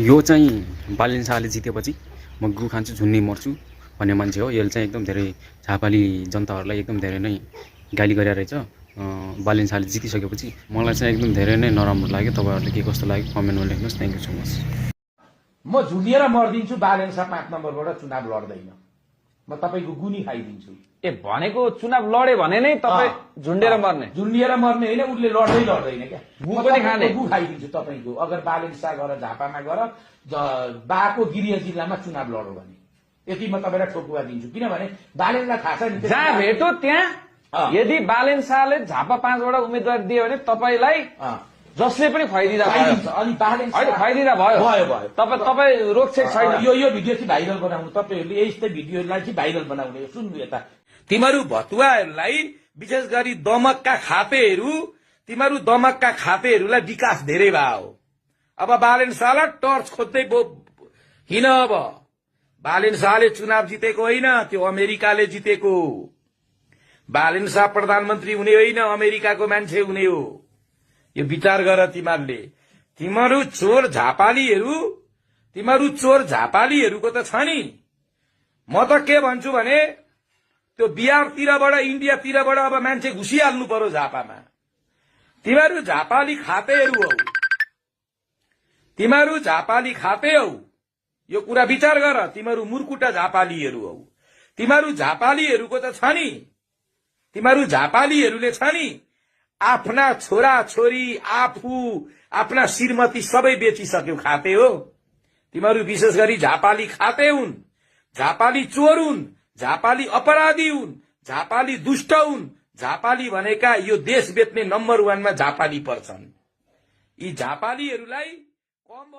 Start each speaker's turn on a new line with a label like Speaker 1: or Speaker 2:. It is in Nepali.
Speaker 1: यो चाहिँ बालेन शाहले जितेपछि म गु खान्छु झुन्नी मर्छु भन्ने मान्छे हो। यसले चाहिँ एकदम धेरै झापाली जनताहरूलाई एकदम धेरै नै गाली गरेर रहेछ। बालेन शाहले जितिसकेपछि मलाई चाहिँ एकदम धेरै नै नराम्रो लाग्यो। तपाईहरुले के कस्तो लाग्यो कमेन्टमा लेख्नुस्। Thank you so much.
Speaker 2: म झुलिएर मर्दिन्छु, बालेन शाह 5 नम्बरबाट चुनाव लड्दैन। म तपाईको गुनी खाइदिन्छु।
Speaker 3: ए भनेको चुनाव लडे भने नै तपाई झुन्डेर मर्ने?
Speaker 2: झुन्डिएर मर्ने हैन, उले लड्दैन क्या।
Speaker 3: गु पनि खाने?
Speaker 2: गु खाइदिन्छु तपाईको। अगर बालेन शाह गएर झापामा गएर बाको गिरिया जिल्लामा चुनाव लड्यो भने यति म तपाईलाई ठोकुवा दिन्छु। किनभने बालेनलाई थाहा छ नि
Speaker 3: जहाँ भेटो त्यहाँ यदि बालेन शाहले झापा 5 वटा उम्मेदवार दियो भने तपाईलाई जसले पनि खुवाइदिदा भयो।
Speaker 2: अनि बालेन शाह
Speaker 3: खुवाइदिदा भयो
Speaker 2: भयो।
Speaker 3: तपाई रोकछेक छैन।
Speaker 2: यो भिडियो चाहिँ भाइरल बनाउनु, तपाईहरुले यस्तै भिडियोलाई चाहिँ भाइरल बनाउने। सुन्नु यता,
Speaker 4: तिमीहरू भतुवाहरूलाई विशेष गरी दमकका खापेहरूलाई विकास धेरै भयो। अब बालेन शाहलाई टर्च खोज्दै हिँड। अब बालेन शाहले चुनाव जितेको होइन, त्यो अमेरिकाले जितेको। बालेन शाह प्रधानमन्त्री हुने होइन, अमेरिकाको मान्छे हुने हो। यो विचार गर तिमीहरूले। तिमीहरू चोर झापालीहरूको त छ नि। म त के भन्छु भने त्यो बिहारतिरबाट इन्डियातिरबाट अब मान्छे घुसिहाल्नु पर्यो झापामा। तिमीहरू झापाली खापे हौ। यो कुरा विचार गर। तिमीहरू मुर्कुटा झापालीहरू हौ। तिमीहरू झापालीहरूको त छ नि। तिमीहरू झापालीहरूले छ नि आफ्ना छोरा छोरी आफू आफ्ना श्रीमती सबै बेचिसक्यो खापे हो। तिमीहरू विशेष गरी झापाली खापे हुन्, झापाली चोर हुन्, झापाली अपराधी हुन्, झापाली दुष्ट हुन्। झापाली भनेका यो देश बेच्ने नम्बर 1 मा झापाली पर्छन्। यी झापालीहरूलाई कम